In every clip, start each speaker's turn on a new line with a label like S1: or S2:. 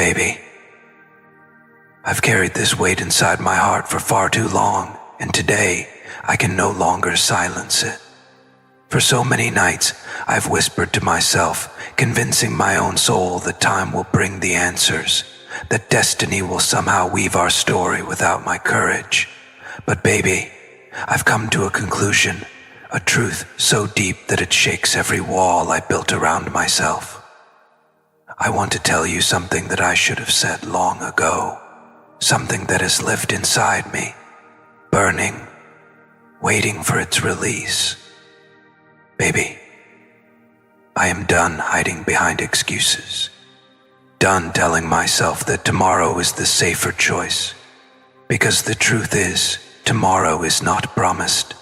S1: Baby, I've carried this weight inside my heart for far too long, and today I can no longer silence it. For so many nights, I've whispered to myself, convincing my own soul that time will bring the answers, that destiny will somehow weave our story without my courage. But baby, I've come to a conclusion, a truth so deep that it shakes every wall I built around myself. I want to tell you something that I should have said long ago, something that has lived inside me, burning, waiting for its release. Baby, I am done hiding behind excuses, done telling myself that tomorrow is the safer choice, because the truth is, tomorrow is not promised.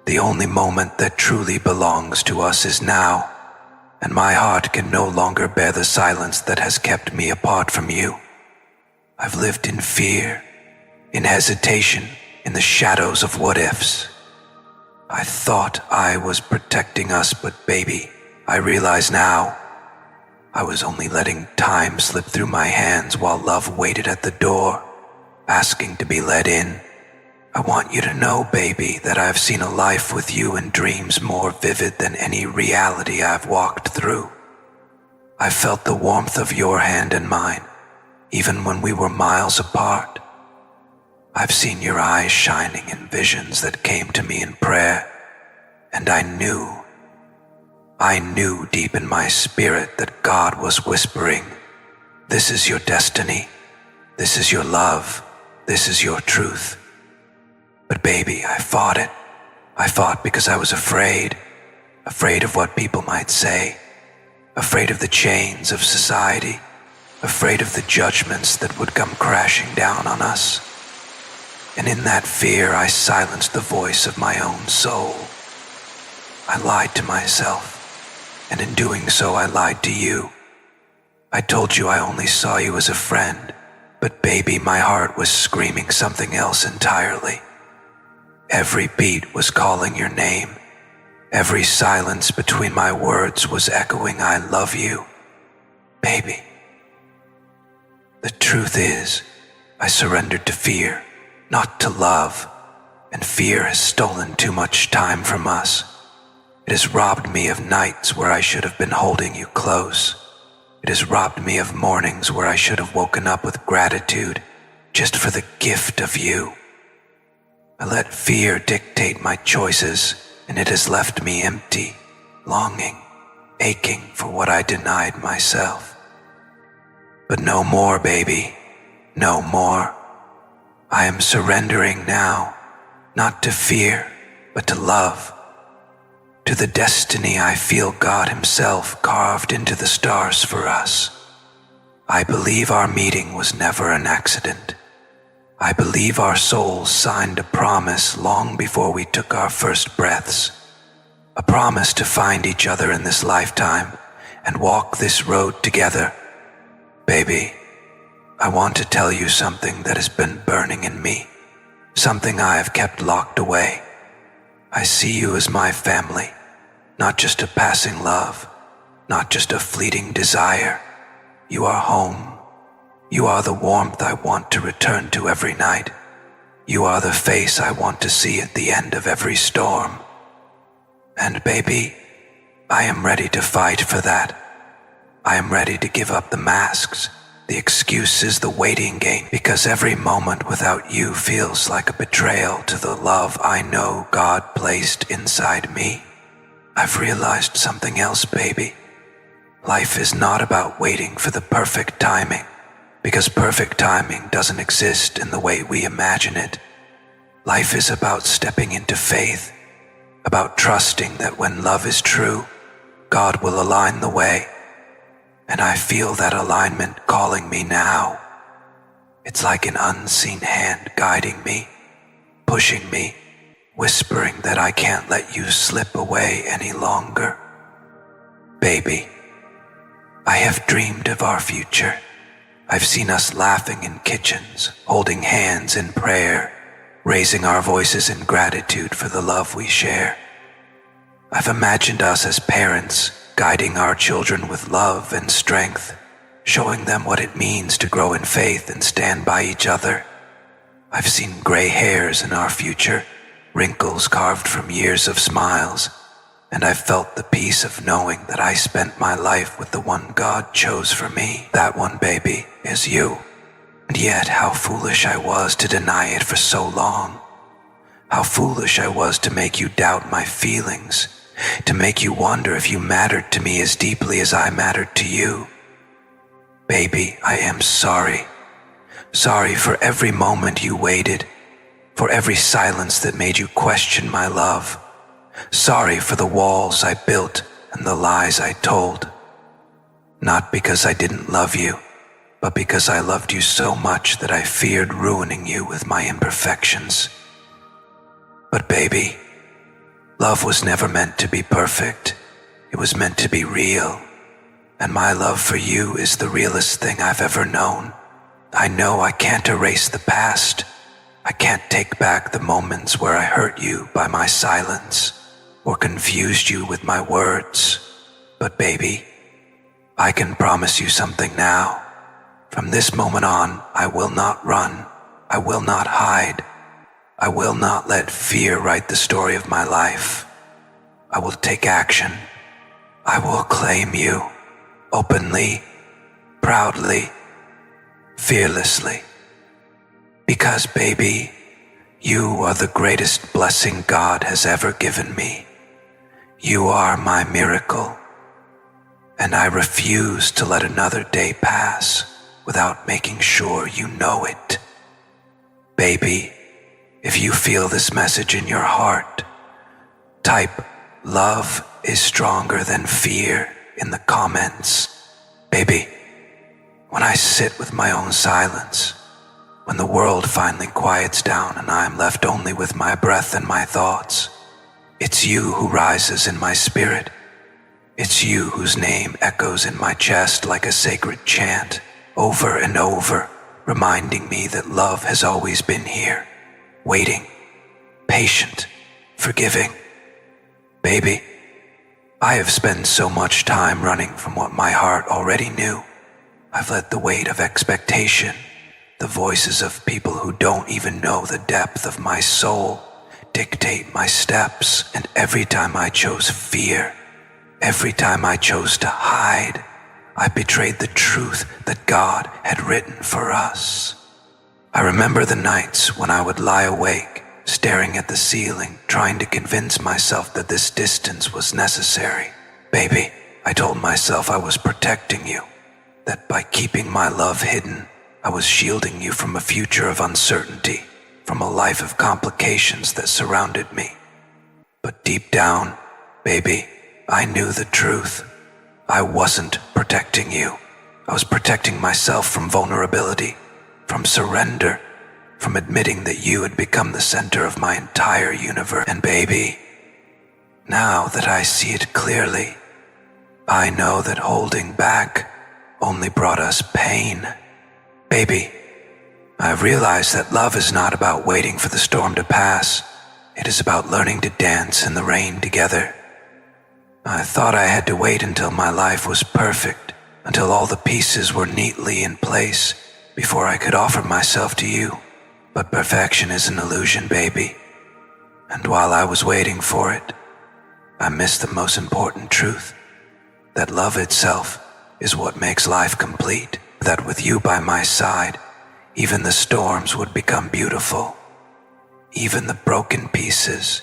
S1: The only moment that truly belongs to us is now, and my heart can no longer bear the silence that has kept me apart from you. I've lived in fear, in hesitation, in the shadows of what-ifs. I thought I was protecting us, but baby, I realize now, I was only letting time slip through my hands while love waited at the door, asking to be let in. I want you to know, baby, that I've seen a life with you in dreams more vivid than any reality I've walked through. I've felt the warmth of your hand in mine, even when we were miles apart. I've seen your eyes shining in visions that came to me in prayer, and I knew deep in my spirit that God was whispering, "This is your destiny, this is your love, this is your truth." But baby, I fought it. I fought because I was afraid of what people might say, afraid of the chains of society, afraid of the judgments that would come crashing down on us. And in that fear, I silenced the voice of my own soul. I lied to myself, and in doing so, I lied to you. I told you I only saw you as a friend, but baby, my heart was screaming something else entirely. Every beat was calling your name. Every silence between my words was echoing, "I love you, baby." The truth is, I surrendered to fear, not to love, and fear has stolen too much time from us. It has robbed me of nights where I should have been holding you close. It has robbed me of mornings where I should have woken up with gratitude just for the gift of you. I let fear dictate my choices, and it has left me empty, longing, aching for what I denied myself. But no more, baby, no more. I am surrendering now, not to fear, but to love, to the destiny I feel God Himself carved into the stars for us. I believe our meeting was never an accident. I believe our souls signed a promise long before we took our first breaths, a promise to find each other in this lifetime and walk this road together. Baby, I want to tell you something that has been burning in me, something I have kept locked away. I see you as my family, not just a passing love, not just a fleeting desire. You are home. You are the warmth I want to return to every night. You are the face I want to see at the end of every storm. And baby, I am ready to fight for that. I am ready to give up the masks, the excuses, the waiting game, because every moment without you feels like a betrayal to the love I know God placed inside me. I've realized something else, baby. Life is not about waiting for the perfect timing, because perfect timing doesn't exist in the way we imagine it. Life is about stepping into faith, about trusting that when love is true, God will align the way. And I feel that alignment calling me now. It's like an unseen hand guiding me, pushing me, whispering that I can't let you slip away any longer. Baby, I have dreamed of our future. I've seen us laughing in kitchens, holding hands in prayer, raising our voices in gratitude for the love we share. I've imagined us as parents, guiding our children with love and strength, showing them what it means to grow in faith and stand by each other. I've seen gray hairs in our future, wrinkles carved from years of smiles, and I've felt the peace of knowing that I spent my life with the one God chose for me. That one, baby, is you. And yet, how foolish I was to deny it for so long. How foolish I was to make you doubt my feelings, to make you wonder if you mattered to me as deeply as I mattered to you. Baby, I am sorry. Sorry for every moment you waited, for every silence that made you question my love. Sorry for the walls I built and the lies I told. Not because I didn't love you, but because I loved you so much that I feared ruining you with my imperfections. But baby, love was never meant to be perfect. It was meant to be real. And my love for you is the realest thing I've ever known. I know I can't erase the past. I can't take back the moments where I hurt you by my silence or confused you with my words. But baby, I can promise you something now. From this moment on, I will not run. I will not hide. I will not let fear write the story of my life. I will take action. I will claim you, openly, proudly, fearlessly. Because, baby, you are the greatest blessing God has ever given me. You are my miracle, and I refuse to let another day pass without making sure you know it. Baby, if you feel this message in your heart, type "Love is stronger than fear" in the comments. Baby, when I sit with my own silence, when the world finally quiets down and I am left only with my breath and my thoughts, it's you who rises in my spirit. It's you whose name echoes in my chest like a sacred chant, over and over, reminding me that love has always been here, waiting, patient, forgiving. Baby, I have spent so much time running from what my heart already knew. I've let the weight of expectation, the voices of people who don't even know the depth of my soul, dictate my steps, and every time I chose fear, every time I chose to hide, I betrayed the truth that God had written for us. I remember the nights when I would lie awake, staring at the ceiling, trying to convince myself that this distance was necessary. Baby, I told myself I was protecting you, that by keeping my love hidden, I was shielding you from a future of uncertainty, from a life of complications that surrounded me. But deep down, baby, I knew the truth. I wasn't protecting you. I was protecting myself from vulnerability, from surrender, from admitting that you had become the center of my entire universe. And baby, now that I see it clearly, I know that holding back only brought us pain. Baby, I've realized that love is not about waiting for the storm to pass. It is about learning to dance in the rain together. I thought I had to wait until my life was perfect, until all the pieces were neatly in place before I could offer myself to you. But perfection is an illusion, baby. And while I was waiting for it, I missed the most important truth, that love itself is what makes life complete, that with you by my side, even the storms would become beautiful. Even the broken pieces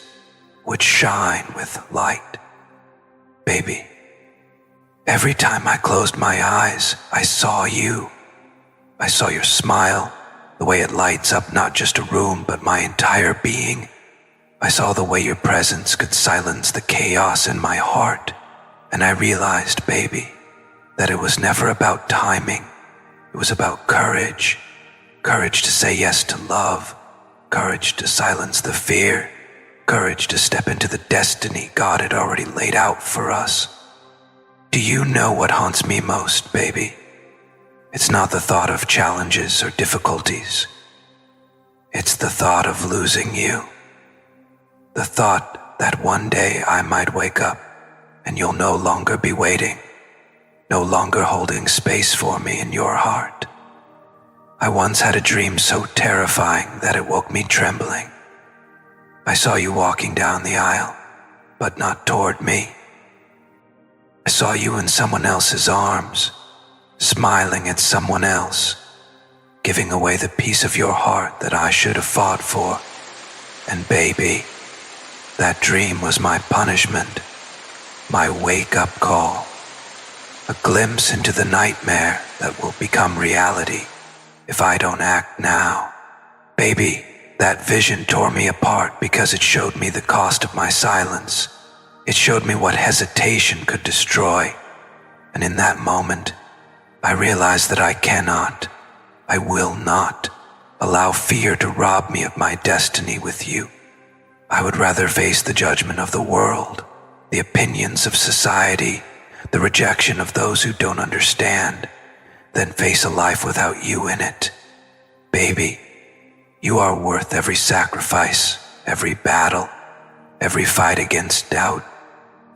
S1: would shine with light. Baby, every time I closed my eyes, I saw you. I saw your smile, the way it lights up not just a room, but my entire being. I saw the way your presence could silence the chaos in my heart. And I realized, baby, that it was never about timing. It was about courage. Courage to say yes to love. Courage to silence the fear. Courage to step into the destiny God had already laid out for us. Do you know what haunts me most, baby? It's not the thought of challenges or difficulties. It's the thought of losing you. The thought that one day I might wake up and you'll no longer be waiting. no longer holding space for me in your heart. I once had a dream so terrifying that it woke me trembling. I saw you walking down the aisle, but not toward me. I saw you in someone else's arms, smiling at someone else, giving away the piece of your heart that I should have fought for. And baby, that dream was my punishment, my wake-up call, a glimpse into the nightmare that will become reality if I don't act now. Baby, that vision tore me apart because it showed me the cost of my silence. It showed me what hesitation could destroy. And in that moment, I realized that I will not allow fear to rob me of my destiny with you. I would rather face the judgment of the world, the opinions of society, the rejection of those who don't understand, than face a life without you in it. Baby, you are worth every sacrifice, every battle, every fight against doubt.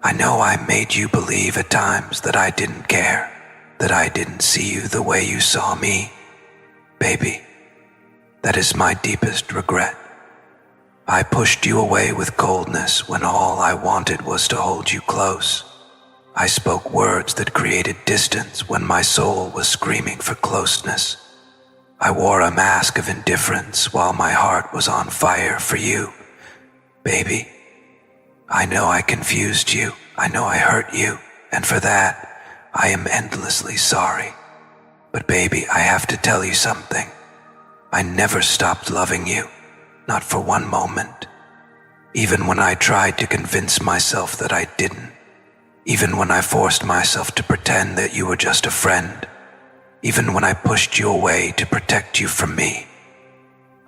S1: I know I made you believe at times that I didn't care, that I didn't see you the way you saw me. Baby, that is my deepest regret. I pushed you away with coldness when all I wanted was to hold you close. I spoke words that created distance when my soul was screaming for closeness. I wore a mask of indifference while my heart was on fire for you. Baby, I know I confused you. I know I hurt you. And for that, I am endlessly sorry. But baby, I have to tell you something. I never stopped loving you, not for one moment. Even when I tried to convince myself that I didn't. Even when I forced myself to pretend that you were just a friend. Even when I pushed you away to protect you from me.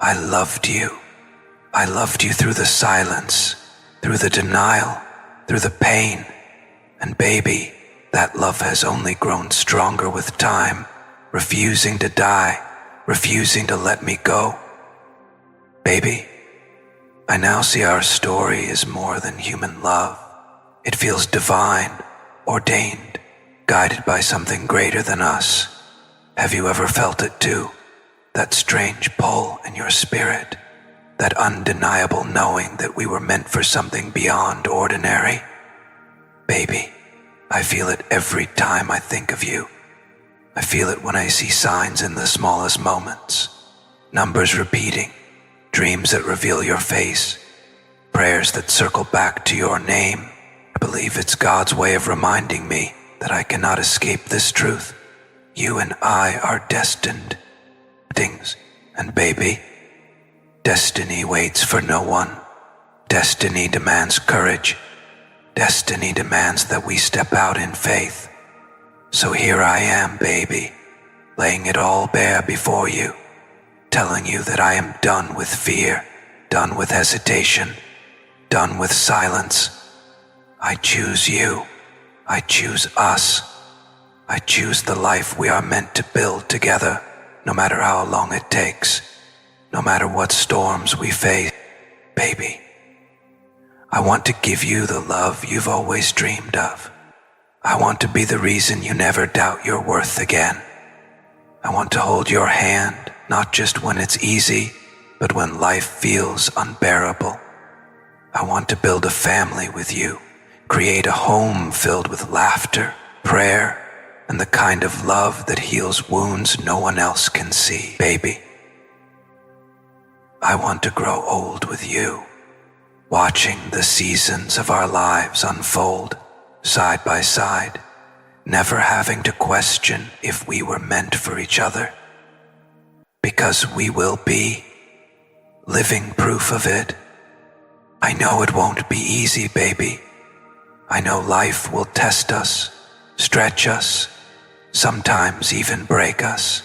S1: I loved you. I loved you through the silence, through the denial, through the pain. And baby, that love has only grown stronger with time, refusing to die, refusing to let me go. Baby, I now see our story is more than human love. It feels divine, ordained, guided by something greater than us. Have you ever felt it too? That strange pull in your spirit, that undeniable knowing that we were meant for something beyond ordinary? Baby, I feel it every time I think of you. I feel it when I see signs in the smallest moments, numbers repeating, dreams that reveal your face, prayers that circle back to your name. I believe it's God's way of reminding me that I cannot escape this truth. You and I are destined. And baby, destiny waits for no one. Destiny demands courage. Destiny demands that we step out in faith. So here I am, baby, laying it all bare before you, telling you that I am done with fear, done with hesitation, done with silence. I choose you. I choose us. I choose the life we are meant to build together, no matter how long it takes, no matter what storms we face. Baby, I want to give you the love you've always dreamed of. I want to be the reason you never doubt your worth again. I want to hold your hand, not just when it's easy, but when life feels unbearable. I want to build a family with you, create a home filled with laughter, prayer, and the kind of love that heals wounds no one else can see. Baby, I want to grow old with you, watching the seasons of our lives unfold side by side, never having to question if we were meant for each other. Because we will be, living proof of it. I know it won't be easy, baby. I know life will test us, stretch us, sometimes even break us.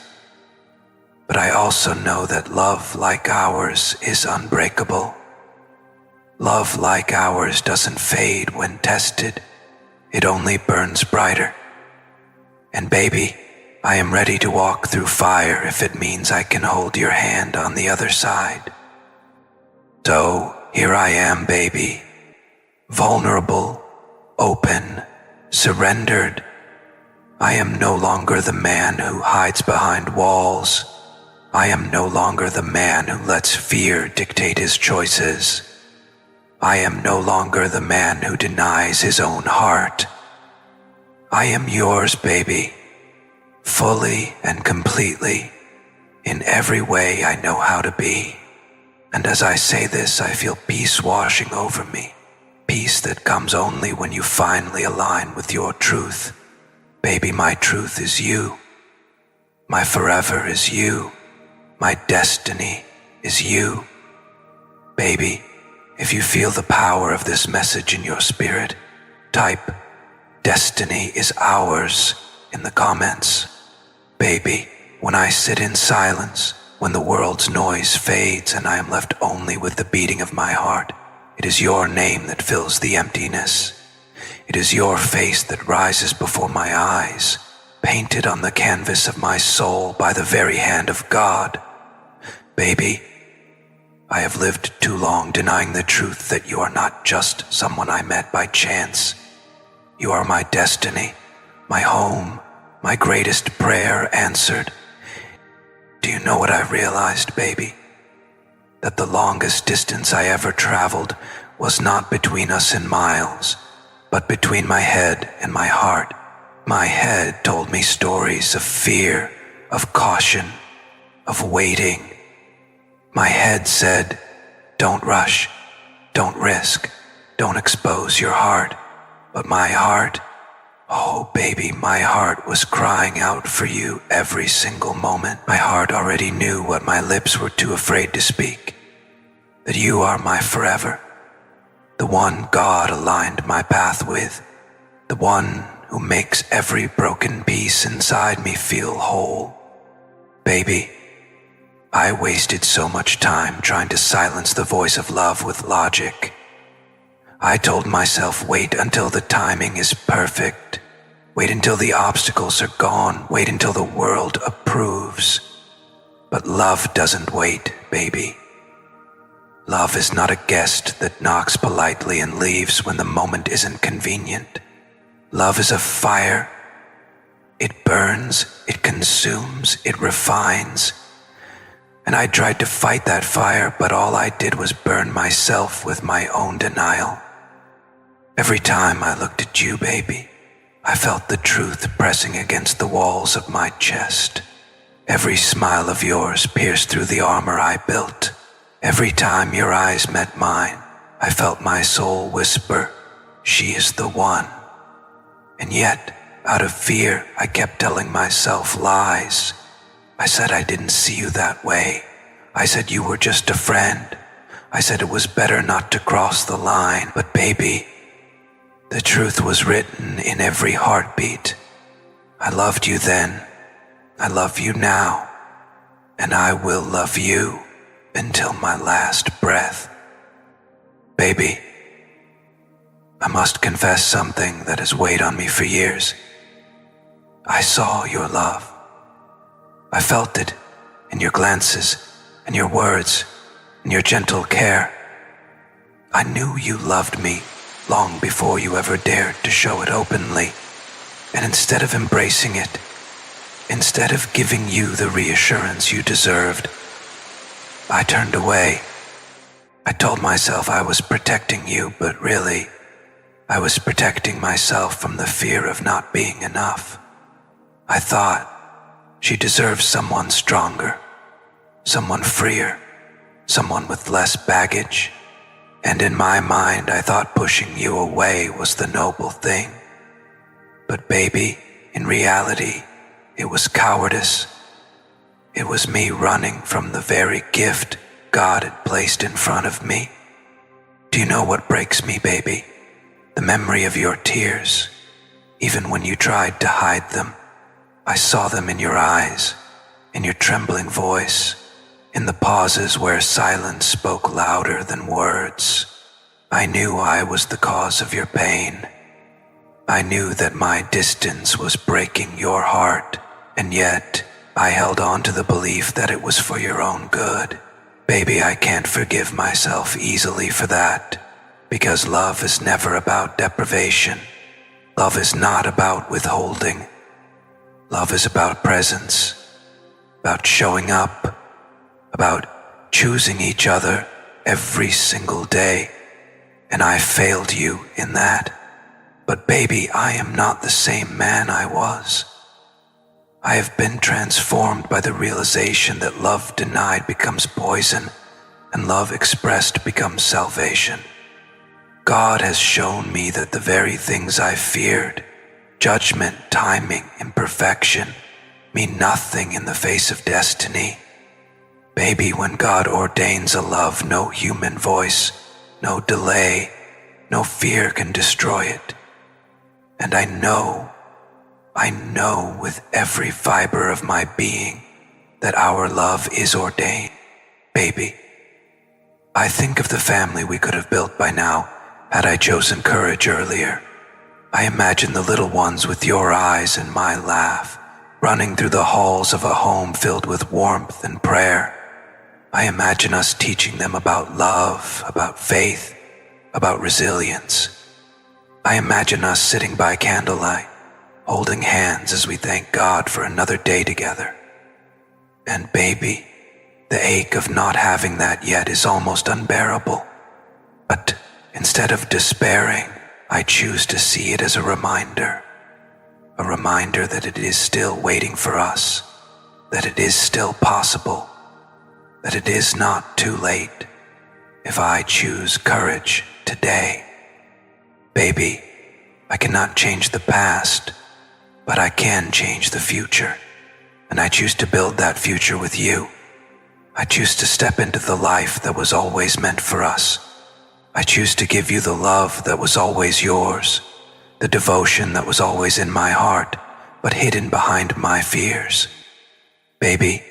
S1: But I also know that love like ours is unbreakable. Love like ours doesn't fade when tested. It only burns brighter. And baby, I am ready to walk through fire if it means I can hold your hand on the other side. So here I am, baby, vulnerable, open, surrendered. I am no longer the man who hides behind walls. I am no longer the man who lets fear dictate his choices. I am no longer the man who denies his own heart. I am yours, baby, fully and completely, in every way I know how to be. And as I say this, I feel peace washing over me, peace that comes only when you finally align with your truth. Baby, my truth is you. My forever is you. My destiny is you. Baby, if you feel the power of this message in your spirit, type "Destiny is ours" in the comments. Baby, when I sit in silence, when the world's noise fades and I am left only with the beating of my heart, it is your name that fills the emptiness. It is your face that rises before my eyes, painted on the canvas of my soul by the very hand of God. Baby, I have lived too long denying the truth that you are not just someone I met by chance. You are my destiny, my home, my greatest prayer answered. Do you know what I realized, baby? That the longest distance I ever traveled was not between us in miles, but between my head and my heart. My head told me stories of fear, of caution, of waiting. My head said, "Don't rush, don't risk, don't expose your heart." But my heart, oh baby, my heart was crying out for you every single moment. My heart already knew what my lips were too afraid to speak. That you are my forever, the one God aligned my path with, the one who makes every broken piece inside me feel whole. Baby, I wasted so much time trying to silence the voice of love with logic. I told myself, wait until the timing is perfect. Wait until the obstacles are gone. Wait until the world approves. But love doesn't wait, baby. Love is not a guest that knocks politely and leaves when the moment isn't convenient. Love is a fire. It burns, it consumes, it refines. And I tried to fight that fire, but all I did was burn myself with my own denial. Every time I looked at you, baby, I felt the truth pressing against the walls of my chest. Every smile of yours pierced through the armor I built. Every time your eyes met mine, I felt my soul whisper, "She is the one." And yet, out of fear, I kept telling myself lies. I said I didn't see you that way. I said you were just a friend. I said it was better not to cross the line. But baby, the truth was written in every heartbeat. I loved you then. I love you now. And I will love you until my last breath. Baby, I must confess something that has weighed on me for years. I saw your love. I felt it in your glances, in your words, in your gentle care. I knew you loved me long before you ever dared to show it openly. And instead of embracing it, instead of giving you the reassurance you deserved, I turned away. I told myself I was protecting you, but really, I was protecting myself from the fear of not being enough. I thought she deserves someone stronger, someone freer, someone with less baggage. And in my mind, I thought pushing you away was the noble thing. But baby, in reality, it was cowardice. It was me running from the very gift God had placed in front of me. Do you know what breaks me, baby? The memory of your tears. Even when you tried to hide them, I saw them in your eyes, in your trembling voice, in the pauses where silence spoke louder than words. I knew I was the cause of your pain. I knew that my distance was breaking your heart, and yet I held on to the belief that it was for your own good. Baby, I can't forgive myself easily for that, because love is never about deprivation. Love is not about withholding. Love is about presence, about showing up, about choosing each other every single day. And I failed you in that. But baby, I am not the same man I was. I have been transformed by the realization that love denied becomes poison and love expressed becomes salvation. God has shown me that the very things I feared, judgment, timing, imperfection, mean nothing in the face of destiny. Baby, when God ordains a love, no human voice, no delay, no fear can destroy it. And I know with every fiber of my being that our love is ordained. Baby, I think of the family we could have built by now had I chosen courage earlier. I imagine the little ones with your eyes and my laugh, running through the halls of a home filled with warmth and prayer. I imagine us teaching them about love, about faith, about resilience. I imagine us sitting by candlelight, holding hands as we thank God for another day together. And baby, the ache of not having that yet is almost unbearable. But instead of despairing, I choose to see it as a reminder that it is still waiting for us, that it is still possible, that it is not too late if I choose courage today. Baby, I cannot change the past, but I can change the future, and I choose to build that future with you. I choose to step into the life that was always meant for us. I choose to give you the love that was always yours, the devotion that was always in my heart, but hidden behind my fears. Baby,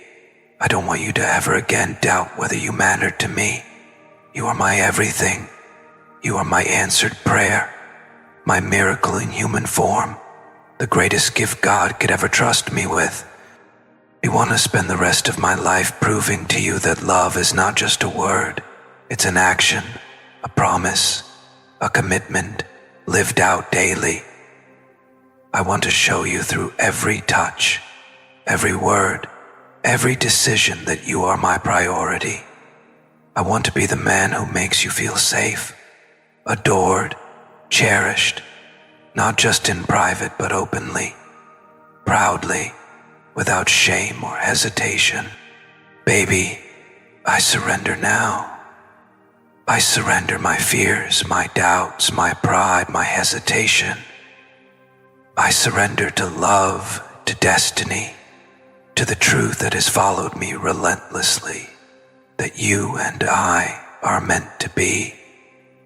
S1: I don't want you to ever again doubt whether you mattered to me. You are my everything. You are my answered prayer, my miracle in human form, the greatest gift God could ever trust me with. I want to spend the rest of my life proving to you that love is not just a word, it's an action, a promise, a commitment lived out daily. I want to show you through every touch, every word, every decision that you are my priority. I want to be the man who makes you feel safe, adored, cherished, not just in private but openly, proudly, without shame or hesitation. Baby, I surrender now. I surrender my fears, my doubts, my pride, my hesitation. I surrender to love, to destiny, to the truth that has followed me relentlessly, that you and I are meant to be.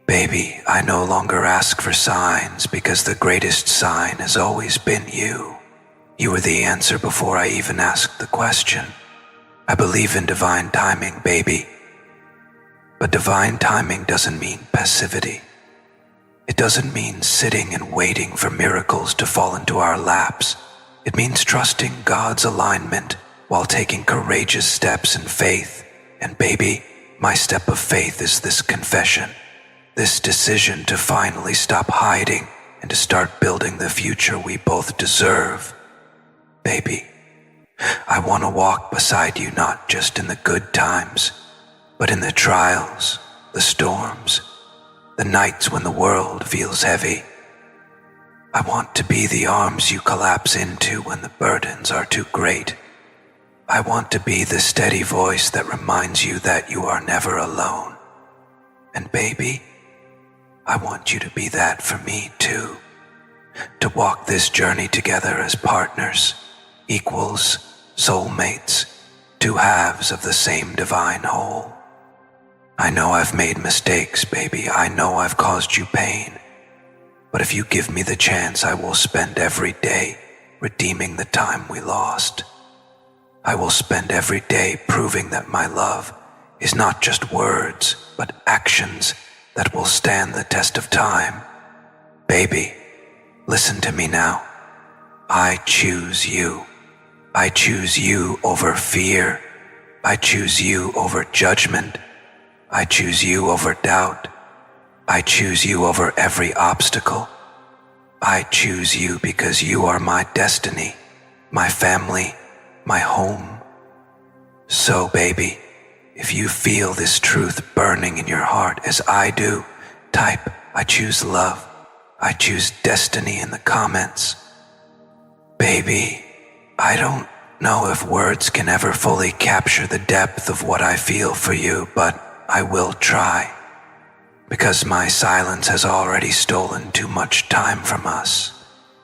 S1: Baby, I no longer ask for signs because the greatest sign has always been you. You were the answer before I even asked the question. I believe in divine timing, baby. But divine timing doesn't mean passivity. It doesn't mean sitting and waiting for miracles to fall into our laps. It means trusting God's alignment while taking courageous steps in faith. And baby, my step of faith is this confession, this decision to finally stop hiding and to start building the future we both deserve. Baby, I want to walk beside you not just in the good times, but in the trials, the storms, the nights when the world feels heavy. I want to be the arms you collapse into when the burdens are too great. I want to be the steady voice that reminds you that you are never alone. And baby, I want you to be that for me too. To walk this journey together as partners, equals, soulmates, two halves of the same divine whole. I know I've made mistakes, baby. I know I've caused you pain. But if you give me the chance, I will spend every day redeeming the time we lost. I will spend every day proving that my love is not just words, but actions that will stand the test of time. Baby, listen to me now. I choose you. I choose you over fear. I choose you over judgment. I choose you over doubt. I choose you over every obstacle. I choose you because you are my destiny, my family, my home. So, baby, if you feel this truth burning in your heart as I do, type, I choose love, I choose destiny in the comments. Baby, I don't know if words can ever fully capture the depth of what I feel for you, but I will try, because my silence has already stolen too much time from us,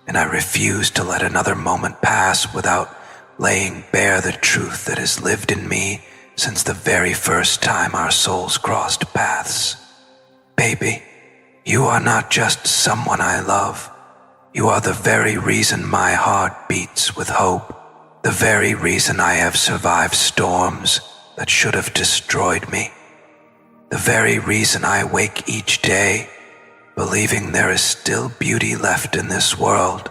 S1: and I refuse to let another moment pass without laying bare the truth that has lived in me since the very first time our souls crossed paths. Baby, you are not just someone I love. You are the very reason my heart beats with hope, the very reason I have survived storms that should have destroyed me, the very reason I wake each day believing there is still beauty left in this world.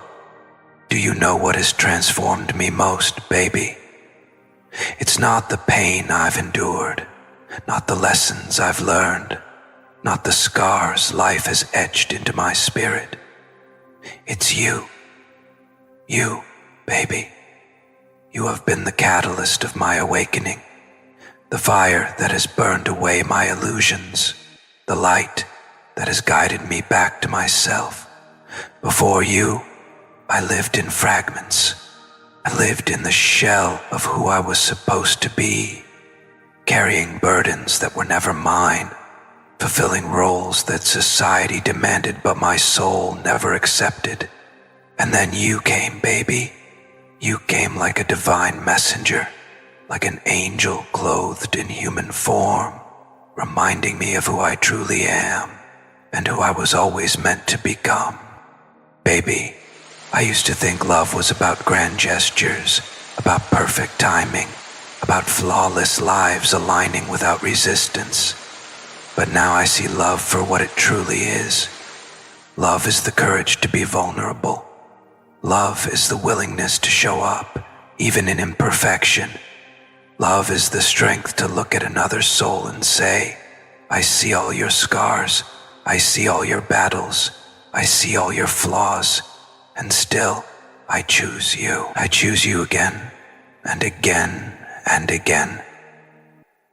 S1: Do you know what has transformed me most, baby? It's not the pain I've endured, not the lessons I've learned, not the scars life has etched into my spirit. It's you. You, baby. You have been the catalyst of my awakening, the fire that has burned away my illusions, the light that has guided me back to myself. Before you, I lived in fragments. I lived in the shell of who I was supposed to be, carrying burdens that were never mine, fulfilling roles that society demanded but my soul never accepted. And then you came, baby. You came like a divine messenger, like an angel clothed in human form, reminding me of who I truly am and who I was always meant to become. Baby, I used to think love was about grand gestures, about perfect timing, about flawless lives aligning without resistance. But now I see love for what it truly is. Love is the courage to be vulnerable. Love is the willingness to show up, even in imperfection. Love is the strength to look at another soul and say, I see all your scars, I see all your battles, I see all your flaws, and still, I choose you. I choose you again, and again, and again.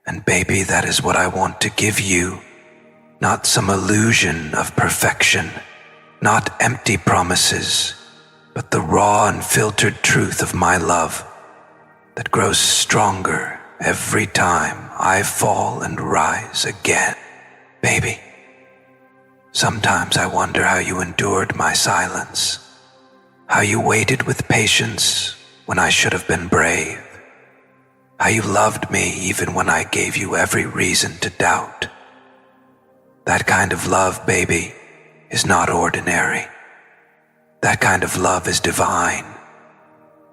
S1: And baby, that is what I want to give you. Not some illusion of perfection, not empty promises, but the raw and filtered truth of my love that grows stronger every time I fall and rise again. Baby, sometimes I wonder how you endured my silence, how you waited with patience when I should have been brave, how you loved me even when I gave you every reason to doubt. That kind of love, baby, is not ordinary. That kind of love is divine.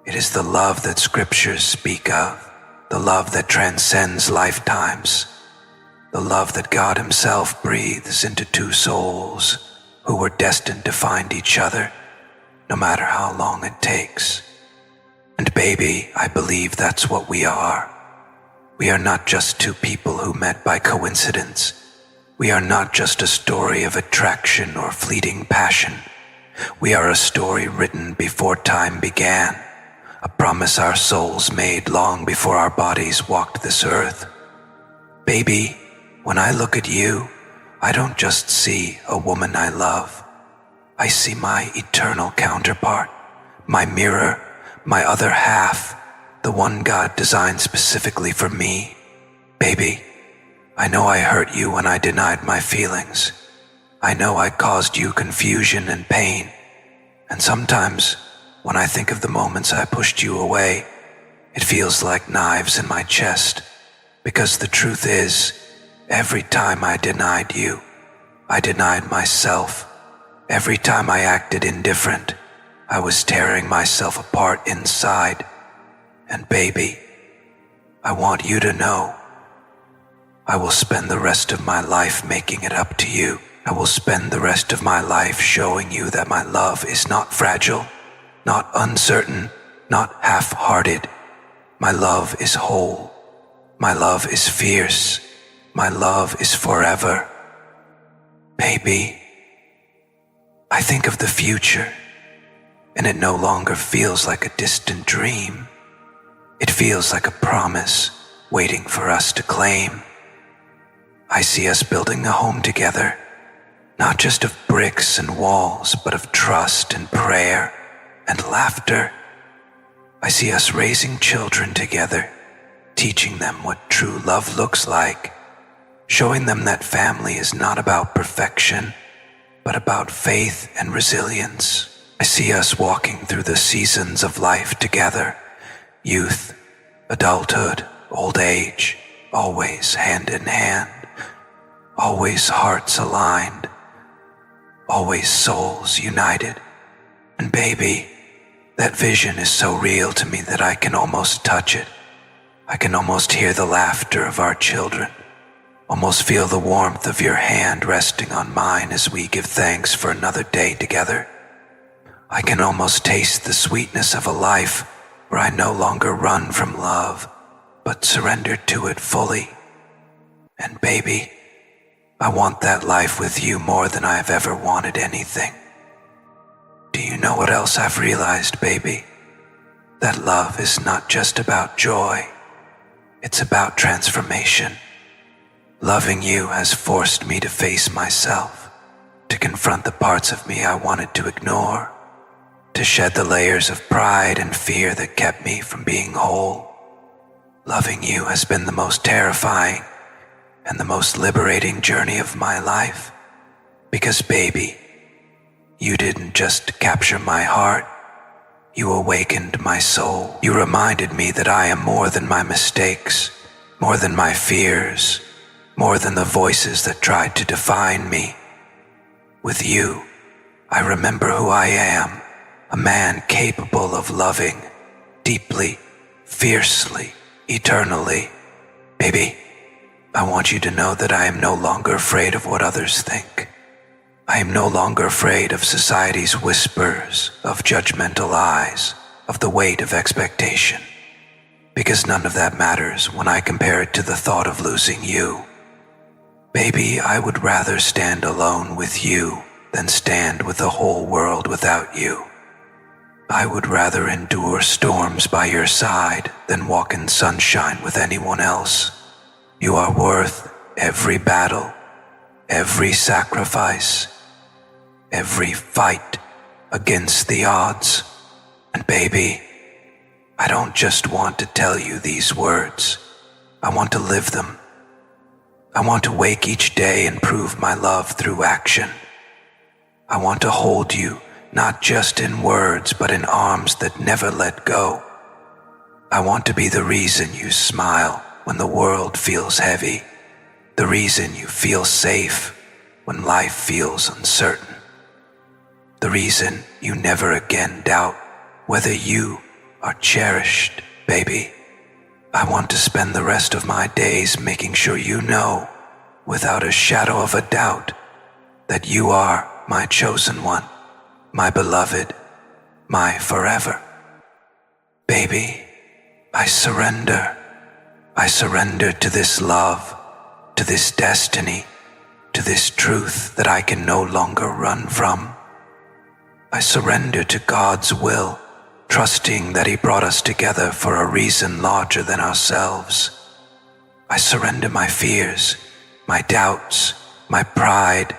S1: It is the love that scriptures speak of, the love that transcends lifetimes, the love that God Himself breathes into two souls who were destined to find each other, no matter how long it takes. And baby, I believe that's what we are. We are not just two people who met by coincidence. We are not just a story of attraction or fleeting passion. We are a story written before time began, a promise our souls made long before our bodies walked this earth. Baby, when I look at you, I don't just see a woman I love. I see my eternal counterpart, my mirror, my other half, the one God designed specifically for me. Baby, I know I hurt you when I denied my feelings. I know I caused you confusion and pain. And sometimes, when I think of the moments I pushed you away, it feels like knives in my chest. Because the truth is, every time I denied you, I denied myself. Every time I acted indifferent, I was tearing myself apart inside. And baby, I want you to know, I will spend the rest of my life making it up to you. I will spend the rest of my life showing you that my love is not fragile, not uncertain, not half-hearted. My love is whole. My love is fierce. My love is forever. Baby, I think of the future. and it no longer feels like a distant dream. It feels like a promise waiting for us to claim. I see us building a home together, not just of bricks and walls, but of trust and prayer and laughter. I see us raising children together, teaching them what true love looks like, showing them that family is not about perfection, but about faith and resilience. I see us walking through the seasons of life together, youth, adulthood, old age, always hand in hand, always hearts aligned, always souls united. And baby, that vision is so real to me that I can almost touch it. I can almost hear the laughter of our children, almost feel the warmth of your hand resting on mine as we give thanks for another day together. I can almost taste the sweetness of a life where I no longer run from love, but surrender to it fully. And baby, I want that life with you more than I've ever wanted anything. Do you know what else I've realized, baby? That love is not just about joy. It's about transformation. Loving you has forced me to face myself, to confront the parts of me I wanted to ignore, to shed the layers of pride and fear that kept me from being whole. Loving you has been the most terrifying and the most liberating journey of my life. Because baby, you didn't just capture my heart, you awakened my soul. You reminded me that I am more than my mistakes, more than my fears, more than the voices that tried to define me. With you, I remember who I am, a man capable of loving, deeply, fiercely, eternally. Baby, I want you to know that I am no longer afraid of what others think. I am no longer afraid of society's whispers, of judgmental eyes, of the weight of expectation. Because none of that matters when I compare it to the thought of losing you. Baby, I would rather stand alone with you than stand with the whole world without you. I would rather endure storms by your side than walk in sunshine with anyone else. You are worth every battle, every sacrifice, every fight against the odds. And baby, I don't just want to tell you these words. I want to live them. I want to wake each day and prove my love through action. I want to hold you, not just in words, but in arms that never let go. I want to be the reason you smile when the world feels heavy, the reason you feel safe when life feels uncertain, the reason you never again doubt whether you are cherished, baby. I want to spend the rest of my days making sure you know, without a shadow of a doubt, that you are my chosen one, my beloved, my forever. Baby, I surrender. I surrender to this love, to this destiny, to this truth that I can no longer run from. I surrender to God's will, trusting that He brought us together for a reason larger than ourselves. I surrender my fears, my doubts, my pride,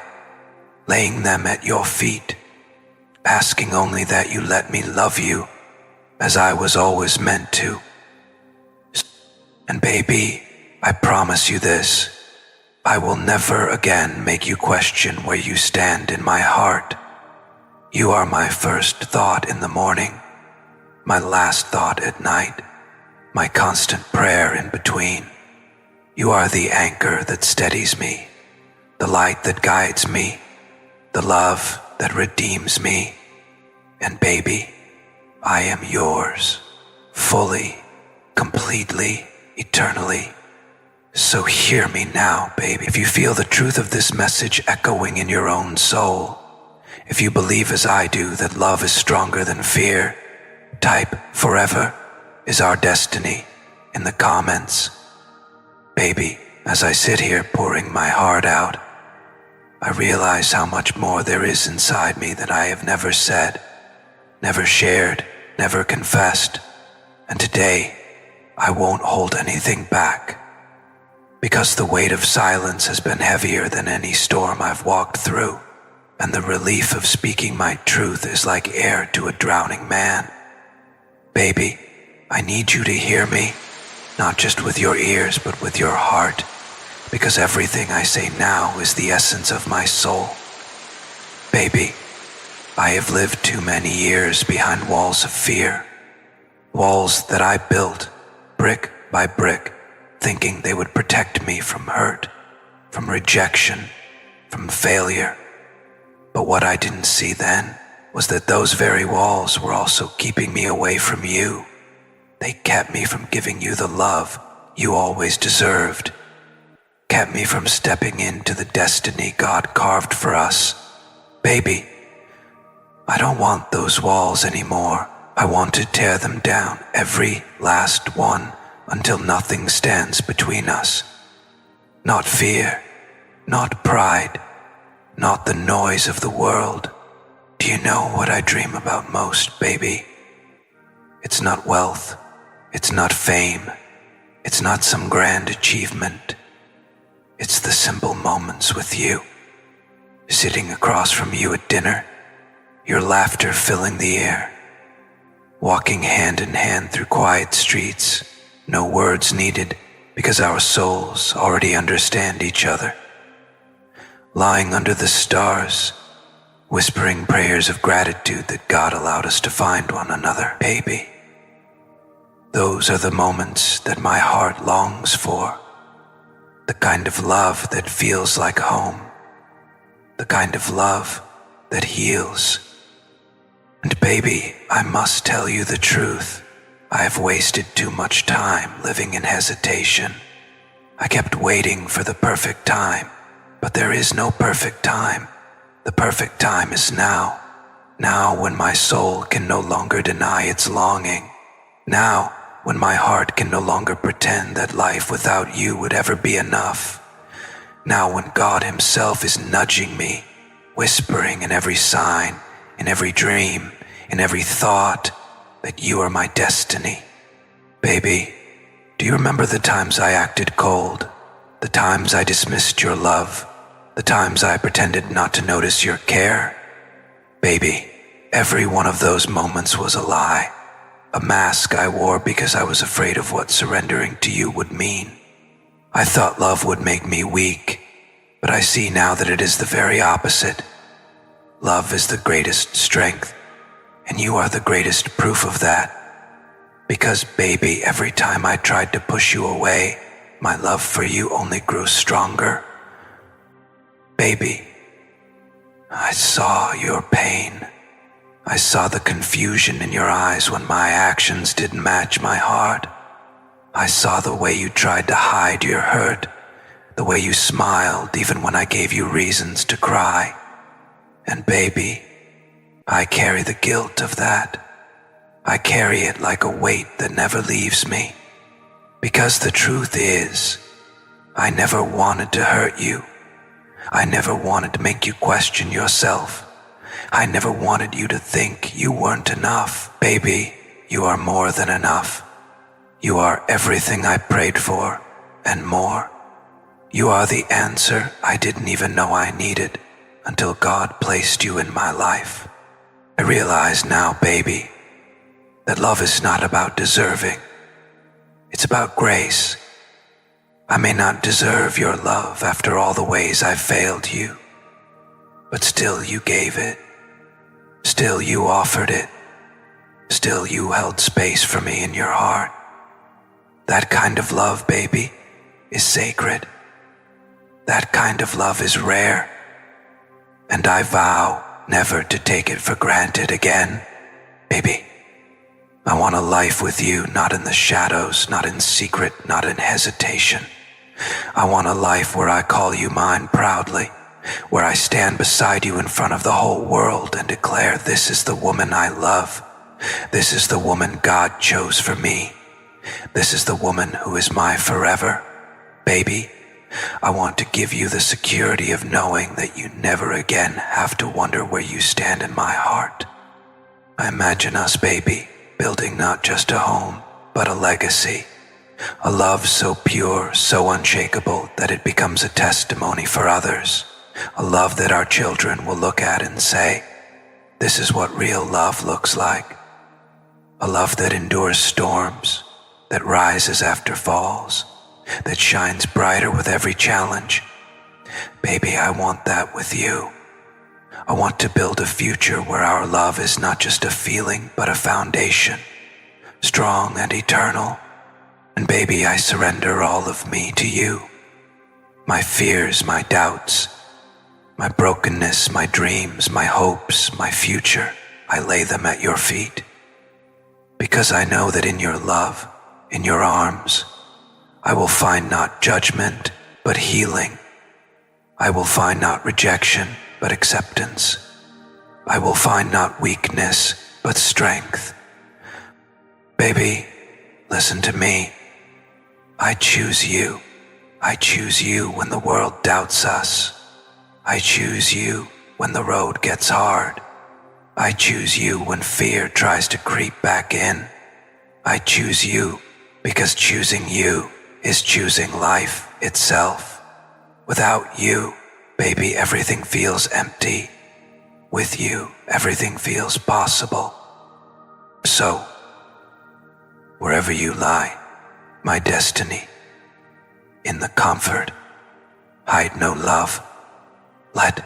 S1: laying them at your feet, asking only that you let me love you as I was always meant to. And baby, I promise you this, I will never again make you question where you stand in my heart. You are my first thought in the morning, my last thought at night, my constant prayer in between. You are the anchor that steadies me, the light that guides me, the love that redeems me. And baby, I am yours, fully, completely, eternally. So hear me now, baby. If you feel the truth of this message echoing in your own soul, if you believe as I do that love is stronger than fear, type "forever is our destiny" in the comments. Baby, as I sit here pouring my heart out, I realize how much more there is inside me that I have never said, never shared, never confessed. And today, I won't hold anything back. Because the weight of silence has been heavier than any storm I've walked through, and the relief of speaking my truth is like air to a drowning man. Baby, I need you to hear me, not just with your ears, but with your heart, because everything I say now is the essence of my soul. Baby, I have lived too many years behind walls of fear, walls that I built, brick by brick, thinking they would protect me from hurt, from rejection, from failure. But what I didn't see then was that those very walls were also keeping me away from you. They kept me from giving you the love you always deserved, kept me from stepping into the destiny God carved for us. Baby, I don't want those walls anymore. I want to tear them down, every last one, until nothing stands between us. Not fear, not pride, not the noise of the world. Do you know what I dream about most, baby? It's not wealth, it's not fame, it's not some grand achievement. It's the simple moments with you, sitting across from you at dinner, your laughter filling the air, walking hand in hand through quiet streets, no words needed because our souls already understand each other. Lying under the stars, whispering prayers of gratitude that God allowed us to find one another. Baby, those are the moments that my heart longs for. The kind of love that feels like home. The kind of love that heals. And baby, I must tell you the truth. I have wasted too much time living in hesitation. I kept waiting for the perfect time, but there is no perfect time. The perfect time is now. Now when my soul can no longer deny its longing. Now when my heart can no longer pretend that life without you would ever be enough. Now when God Himself is nudging me, whispering in every sign, in every dream, in every thought, that you are my destiny. Baby, do you remember the times I acted cold? The times I dismissed your love? The times I pretended not to notice your care? Baby, every one of those moments was a lie. A mask I wore because I was afraid of what surrendering to you would mean. I thought love would make me weak, but I see now that it is the very opposite. Love is the greatest strength, and you are the greatest proof of that. Because, baby, every time I tried to push you away, my love for you only grew stronger. Baby, I saw your pain. I saw the confusion in your eyes when my actions didn't match my heart. I saw the way you tried to hide your hurt, the way you smiled even when I gave you reasons to cry. And baby, I carry the guilt of that. I carry it like a weight that never leaves me. Because the truth is, I never wanted to hurt you. I never wanted to make you question yourself. I never wanted you to think you weren't enough. Baby, you are more than enough. You are everything I prayed for, and more. You are the answer I didn't even know I needed until God placed you in my life. I realize now, baby, that love is not about deserving. It's about grace. I may not deserve your love after all the ways I've failed you, but still you gave it. Still you offered it. Still you held space for me in your heart. That kind of love, baby, is sacred. That kind of love is rare. And I vow never to take it for granted again. Baby, I want a life with you, not in the shadows, not in secret, not in hesitation. I want a life where I call you mine proudly, where I stand beside you in front of the whole world and declare this is the woman I love. This is the woman God chose for me. This is the woman who is my forever. Baby, I want to give you the security of knowing that you never again have to wonder where you stand in my heart. I imagine us, baby, building not just a home, but a legacy. A love so pure, so unshakable that it becomes a testimony for others. A love that our children will look at and say, this is what real love looks like. A love that endures storms, that rises after falls, that shines brighter with every challenge. Baby, I want that with you. I want to build a future where our love is not just a feeling, but a foundation, strong and eternal. And baby, I surrender all of me to you. My fears, my doubts, my brokenness, my dreams, my hopes, my future, I lay them at your feet. Because I know that in your love, in your arms, I will find not judgment, but healing. I will find not rejection, but acceptance. I will find not weakness, but strength. Baby, listen to me. I choose you. I choose you when the world doubts us. I choose you when the road gets hard. I choose you when fear tries to creep back in. I choose you because choosing you is choosing life itself. Without you, baby, everything feels empty. With you, everything feels possible. So, wherever you lie, my destiny, in the comfort, hide no love. Let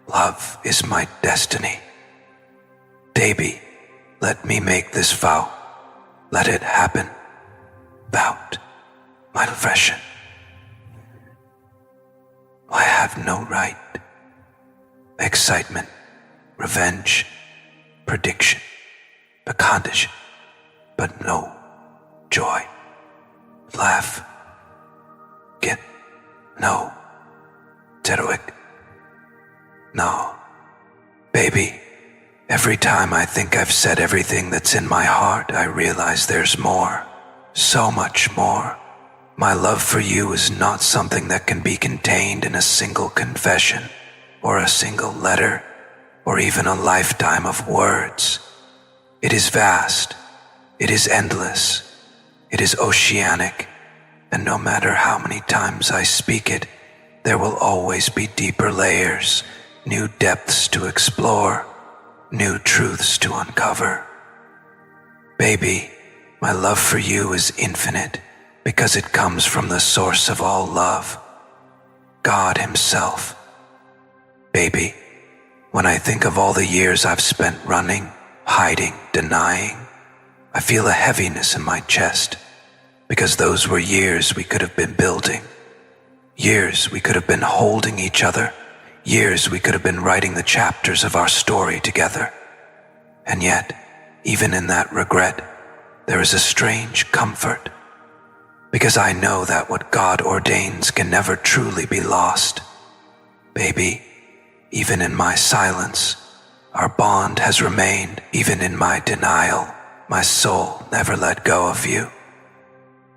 S1: love is my destiny. Baby, let me make this vow. Let it happen. Bout my profession. I have no right. Excitement, revenge, prediction, a condition, but no joy. Laugh, get no, heroic. No, baby, every time I think I've said everything that's in my heart, I realize there's more, so much more. My love for you is not something that can be contained in a single confession, or a single letter, or even a lifetime of words. It is vast, it is endless, it is oceanic, and no matter how many times I speak it, there will always be deeper layers, new depths to explore, new truths to uncover. Baby, my love for you is infinite because it comes from the source of all love, God Himself. Baby, when I think of all the years I've spent running, hiding, denying, I feel a heaviness in my chest because those were years we could have been building, years we could have been holding each other, years we could have been writing the chapters of our story together. And yet, even in that regret, there is a strange comfort, because I know that what God ordains can never truly be lost. Baby, even in my silence, our bond has remained. Even in my denial, my soul never let go of you.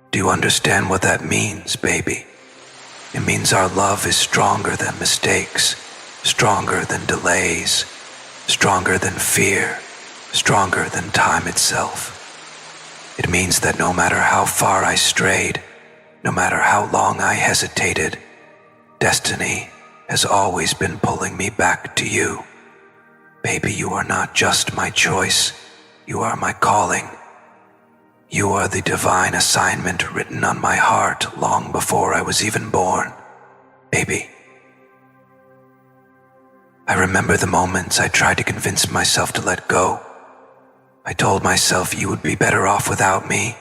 S1: Do you understand what that means, baby? It means our love is stronger than mistakes, stronger than delays, stronger than fear, stronger than time itself. It means that no matter how far I strayed, no matter how long I hesitated, destiny has always been pulling me back to you. Baby, you are not just my choice, you are my calling. You are the divine assignment written on my heart long before I was even born. Baby, I remember the moments I tried to convince myself to let go. I told myself you would be better off without me,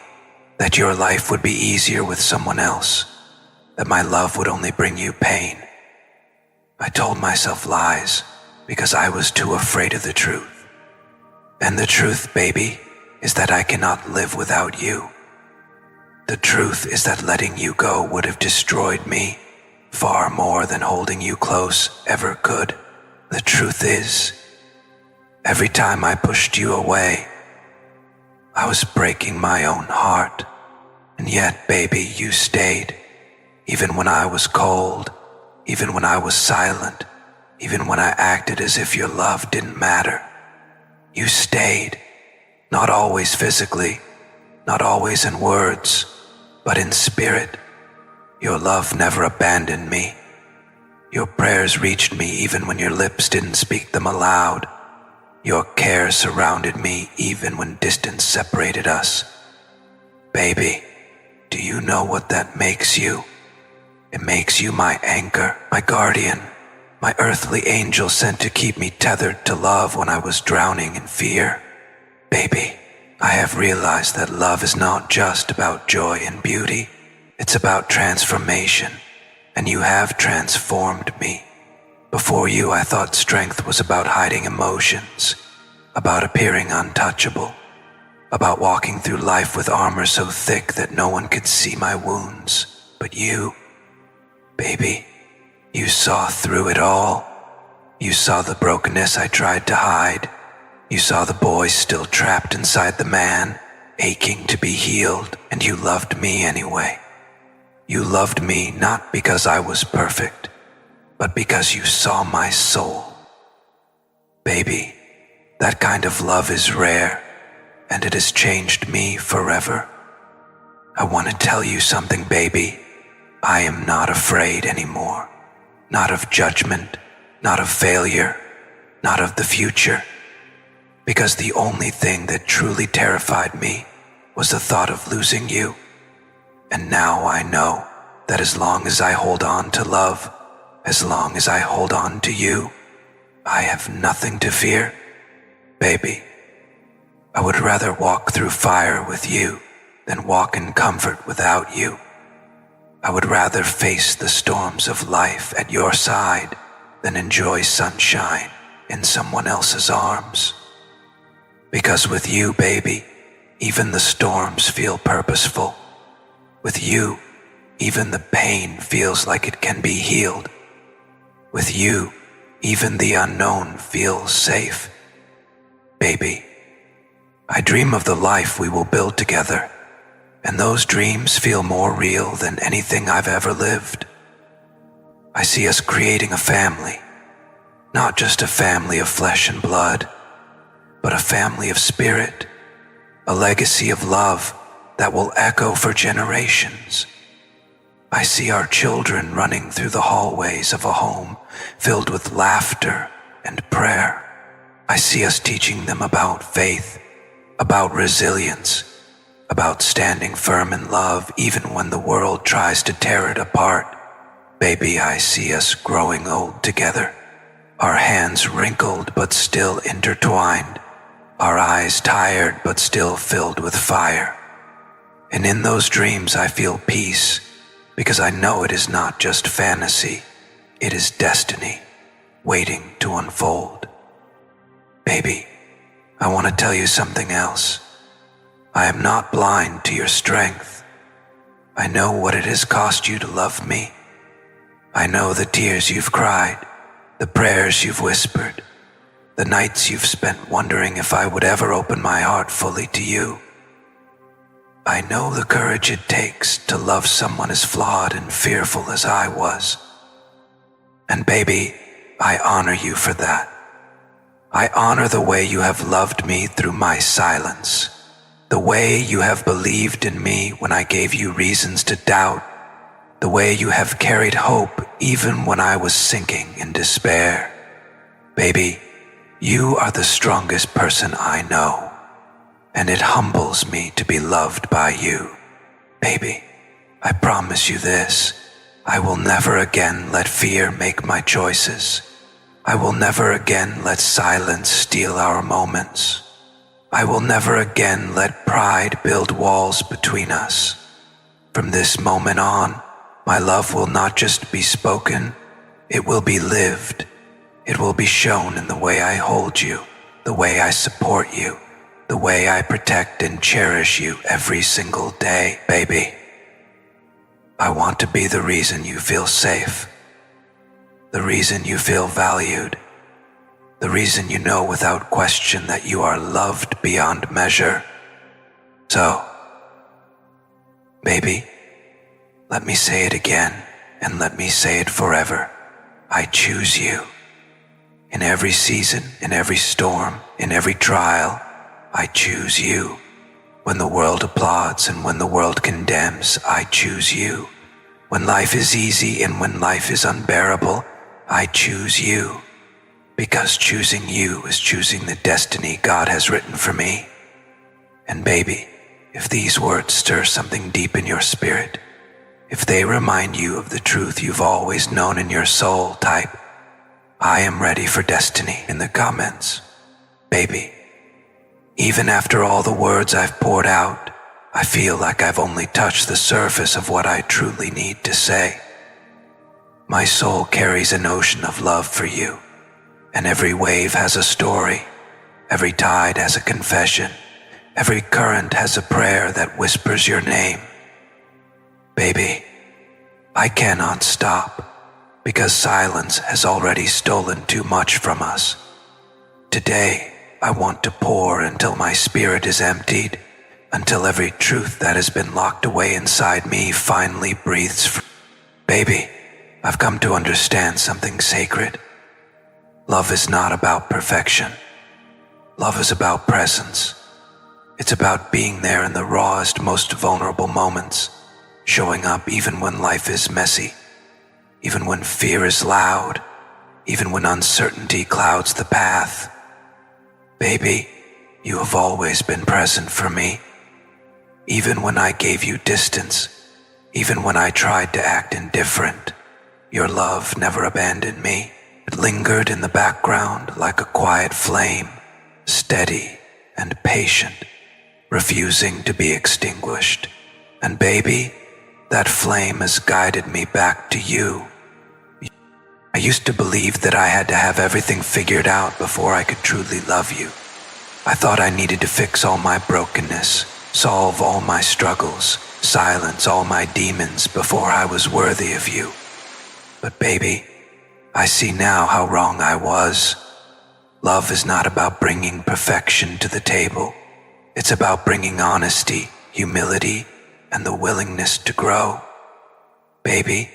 S1: that your life would be easier with someone else, that my love would only bring you pain. I told myself lies because I was too afraid of the truth. And the truth, baby, is that I cannot live without you. The truth is that letting you go would have destroyed me far more than holding you close ever could. The truth is, every time I pushed you away, I was breaking my own heart. And yet, baby, you stayed, even when I was cold, even when I was silent, even when I acted as if your love didn't matter. You stayed, not always physically, not always in words, but in spirit. Your love never abandoned me. Your prayers reached me even when your lips didn't speak them aloud. Your care surrounded me even when distance separated us. Baby, do you know what that makes you? It makes you my anchor, my guardian, my earthly angel sent to keep me tethered to love when I was drowning in fear. Baby, I have realized that love is not just about joy and beauty. It's about transformation, and you have transformed me. Before you, I thought strength was about hiding emotions, about appearing untouchable, about walking through life with armor so thick that no one could see my wounds. But you, baby, you saw through it all. You saw the brokenness I tried to hide. You saw the boy still trapped inside the man, aching to be healed, and you loved me anyway. You loved me not because I was perfect, but because you saw my soul. Baby, that kind of love is rare, and it has changed me forever. I want to tell you something, baby. I am not afraid anymore. Not of judgment, not of failure, not of the future. Because the only thing that truly terrified me was the thought of losing you. And now I know that as long as I hold on to love, as long as I hold on to you, I have nothing to fear. Baby, I would rather walk through fire with you than walk in comfort without you. I would rather face the storms of life at your side than enjoy sunshine in someone else's arms. Because with you, baby, even the storms feel purposeful. With you, even the pain feels like it can be healed. With you, even the unknown feels safe. Baby, I dream of the life we will build together, and those dreams feel more real than anything I've ever lived. I see us creating a family, not just a family of flesh and blood, but a family of spirit, a legacy of love that will echo for generations. I see our children running through the hallways of a home filled with laughter and prayer. I see us teaching them about faith, about resilience, about standing firm in love even when the world tries to tear it apart. Baby, I see us growing old together, our hands wrinkled but still intertwined, our eyes tired but still filled with fire. And in those dreams I feel peace, because I know it is not just fantasy, it is destiny waiting to unfold. Baby, I want to tell you something else. I am not blind to your strength. I know what it has cost you to love me. I know the tears you've cried, the prayers you've whispered, the nights you've spent wondering if I would ever open my heart fully to you. I know the courage it takes to love someone as flawed and fearful as I was. And baby, I honor you for that. I honor the way you have loved me through my silence, the way you have believed in me when I gave you reasons to doubt, the way you have carried hope even when I was sinking in despair. Baby, you are the strongest person I know, and it humbles me to be loved by you. Baby, I promise you this, I will never again let fear make my choices. I will never again let silence steal our moments. I will never again let pride build walls between us. From this moment on, my love will not just be spoken, it will be lived. It will be shown in the way I hold you, the way I support you, the way I protect and cherish you every single day, baby. I want to be the reason you feel safe, the reason you feel valued, the reason you know without question that you are loved beyond measure. So, baby, let me say it again, and let me say it forever. I choose you. In every season, in every storm, in every trial, I choose you. When the world applauds and when the world condemns, I choose you. When life is easy and when life is unbearable, I choose you. Because choosing you is choosing the destiny God has written for me. And baby, if these words stir something deep in your spirit, if they remind you of the truth you've always known in your soul, type, I am ready for destiny in the comments. Baby, even after all the words I've poured out, I feel like I've only touched the surface of what I truly need to say. My soul carries an ocean of love for you, and every wave has a story, every tide has a confession, every current has a prayer that whispers your name. Baby, I cannot stop, because silence has already stolen too much from us. Today, I want to pour until my spirit is emptied, until every truth that has been locked away inside me finally breathes free. Baby, I've come to understand something sacred. Love is not about perfection. Love is about presence. It's about being there in the rawest, most vulnerable moments, showing up even when life is messy, even when fear is loud, even when uncertainty clouds the path. Baby, you have always been present for me. Even when I gave you distance, even when I tried to act indifferent, your love never abandoned me. It lingered in the background like a quiet flame, steady and patient, refusing to be extinguished. And baby, that flame has guided me back to you. I used to believe that I had to have everything figured out before I could truly love you. I thought I needed to fix all my brokenness, solve all my struggles, silence all my demons before I was worthy of you. But baby, I see now how wrong I was. Love is not about bringing perfection to the table. It's about bringing honesty, humility, and the willingness to grow. Baby,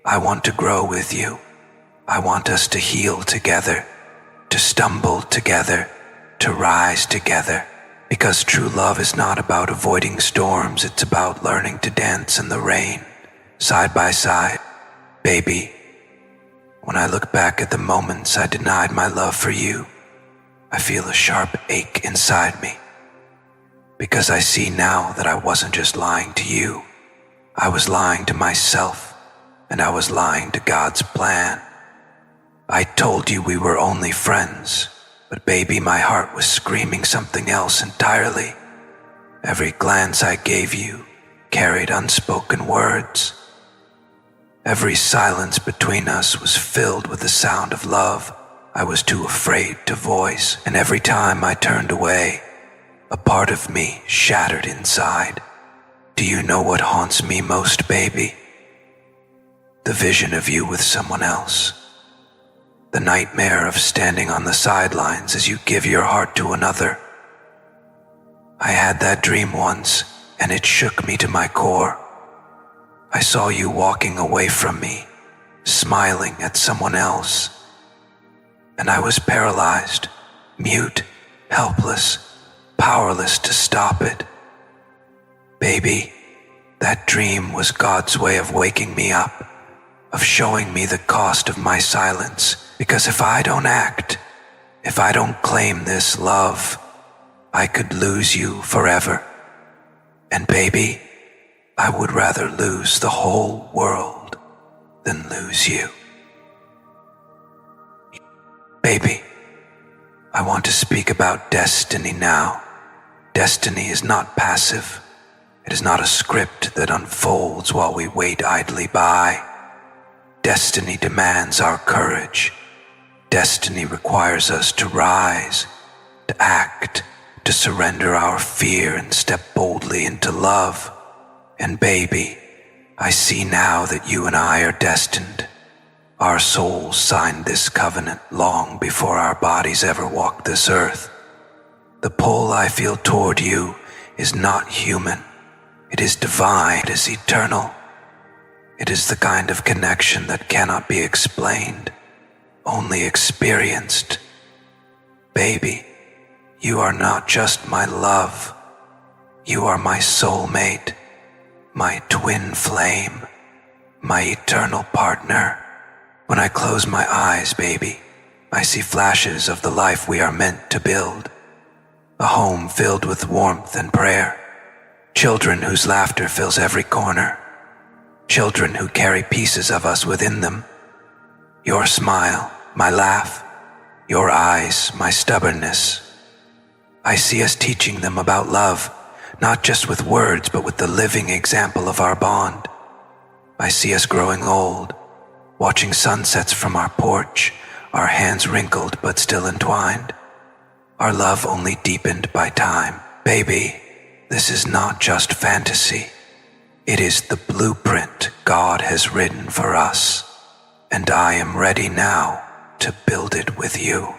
S1: I want to grow with you. I want us to heal together, to stumble together, to rise together. Because true love is not about avoiding storms, it's about learning to dance in the rain, side by side. Baby, when I look back at the moments I denied my love for you, I feel a sharp ache inside me. Because I see now that I wasn't just lying to you, I was lying to myself, and I was lying to God's plan. I told you we were only friends, but baby, my heart was screaming something else entirely. Every glance I gave you carried unspoken words. Every silence between us was filled with the sound of love I was too afraid to voice, and every time I turned away, a part of me shattered inside. Do you know what haunts me most, baby? The vision of you with someone else. The nightmare of standing on the sidelines as you give your heart to another. I had that dream once, and it shook me to my core. I saw you walking away from me, smiling at someone else. And I was paralyzed, mute, helpless, powerless to stop it. Baby, that dream was God's way of waking me up, of showing me the cost of my silence. Because if I don't act, if I don't claim this love, I could lose you forever. And baby, I would rather lose the whole world than lose you. Baby, I want to speak about destiny now. Destiny is not passive. It is not a script that unfolds while we wait idly by. Destiny demands our courage. Destiny requires us to rise, to act, to surrender our fear and step boldly into love. And baby, I see now that you and I are destined. Our souls signed this covenant long before our bodies ever walked this earth. The pull I feel toward you is not human. It is divine. It is eternal. It is the kind of connection that cannot be explained, only experienced. Baby, you are not just my love. You are my soulmate, my twin flame, my eternal partner. When I close my eyes, baby, I see flashes of the life we are meant to build. A home filled with warmth and prayer. Children whose laughter fills every corner. Children who carry pieces of us within them. Your smile, my laugh. Your eyes, my stubbornness. I see us teaching them about love, not just with words, but with the living example of our bond. I see us growing old, watching sunsets from our porch, our hands wrinkled but still entwined. Our love only deepened by time. Baby, this is not just fantasy. It is the blueprint God has written for us, and I am ready now to build it with you.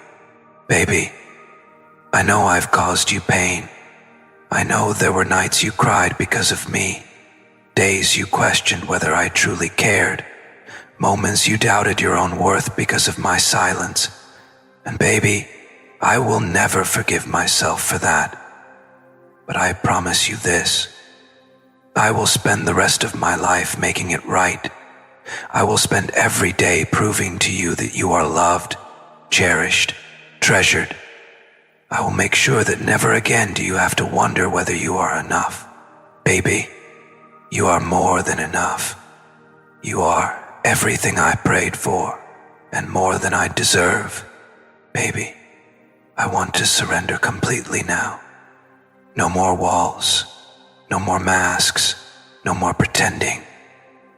S1: Baby, I know I've caused you pain. I know there were nights you cried because of me, days you questioned whether I truly cared, moments you doubted your own worth because of my silence. And baby, I will never forgive myself for that. But I promise you this, I will spend the rest of my life making it right. I will spend every day proving to you that you are loved, cherished, treasured. I will make sure that never again do you have to wonder whether you are enough. Baby, you are more than enough. You are everything I prayed for, and more than I deserve. Baby, I want to surrender completely now. No more walls, no more masks, no more pretending.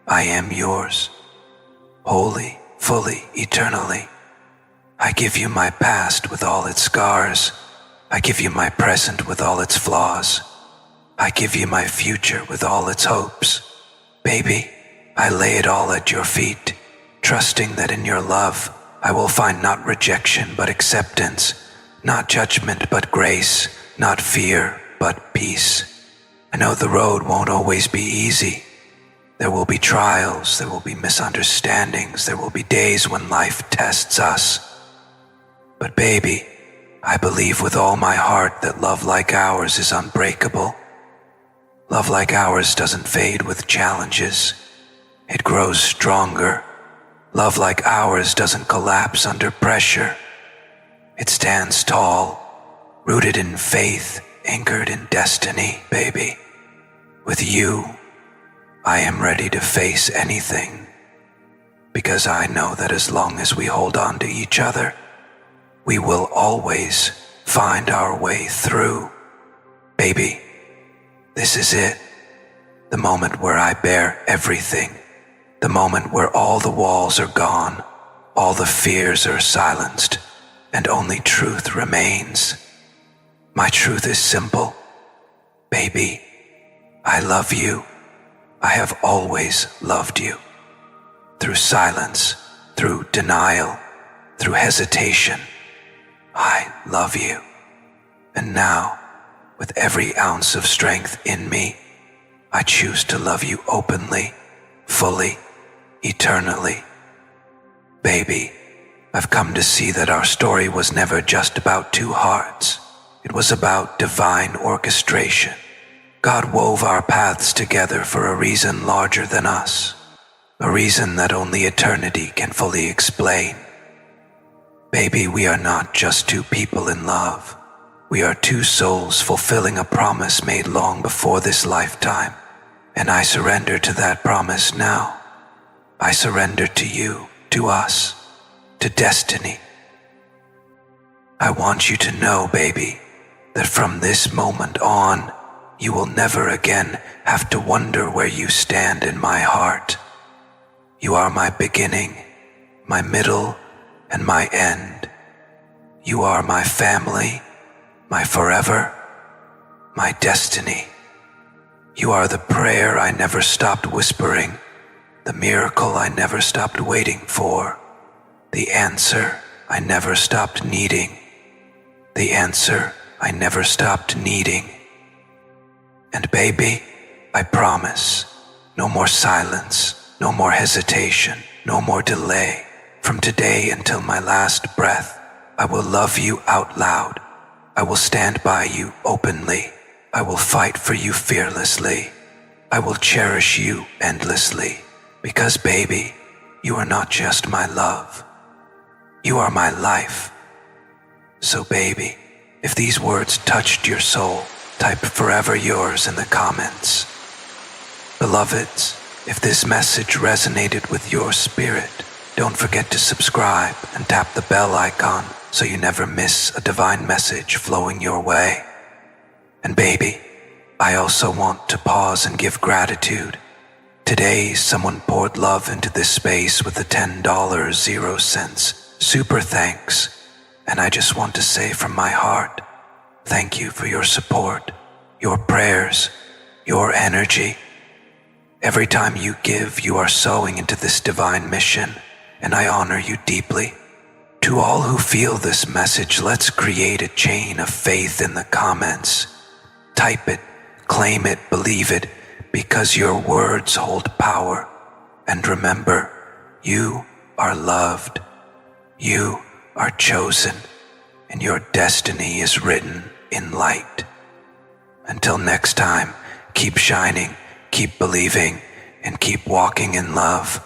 S1: I am yours, wholly, fully, eternally. I give you my past with all its scars. I give you my present with all its flaws. I give you my future with all its hopes. Baby, I lay it all at your feet, trusting that in your love I will find not rejection but acceptance, not judgment but grace, not fear but peace. I know the road won't always be easy. There will be trials, there will be misunderstandings, there will be days when life tests us. But baby, I believe with all my heart that love like ours is unbreakable. Love like ours doesn't fade with challenges. It grows stronger. Love like ours doesn't collapse under pressure. It stands tall, rooted in faith, anchored in destiny, baby. With you, I am ready to face anything, because I know that as long as we hold on to each other, we will always find our way through. Baby, this is it. The moment where I bear everything. The moment where all the walls are gone, all the fears are silenced, and only truth remains. My truth is simple. Baby, I love you. I have always loved you. Through silence, through denial, through hesitation, I love you. And now, with every ounce of strength in me, I choose to love you openly, fully, eternally. Baby, I've come to see that our story was never just about two hearts. It was about divine orchestration. God wove our paths together for a reason larger than us, a reason that only eternity can fully explain. Baby, we are not just two people in love. We are two souls fulfilling a promise made long before this lifetime, and I surrender to that promise now. I surrender to you, to us, to destiny. I want you to know, baby, that from this moment on, you will never again have to wonder where you stand in my heart. You are my beginning, my middle, and my end. You are my family, my forever, my destiny. You are the prayer I never stopped whispering, the miracle I never stopped waiting for, the answer I never stopped needing, the answer I never stopped needing. And baby, I promise, no more silence, no more hesitation, no more delay. From today until my last breath, I will love you out loud. I will stand by you openly. I will fight for you fearlessly. I will cherish you endlessly. Because, baby, you are not just my love. You are my life. So, baby, if these words touched your soul, type forever yours in the comments. Beloveds, if this message resonated with your spirit, don't forget to subscribe and tap the bell icon so you never miss a divine message flowing your way. And baby, I also want to pause and give gratitude. Today, someone poured love into this space with a $10.00 super thanks. And I just want to say from my heart, thank you for your support, your prayers, your energy. Every time you give, you are sowing into this divine mission, and I honor you deeply. To all who feel this message, let's create a chain of faith in the comments. Type it, claim it, believe it, because your words hold power. And remember, you are loved. You are chosen, and your destiny is written in light. Until next time, keep shining, keep believing, and keep walking in love.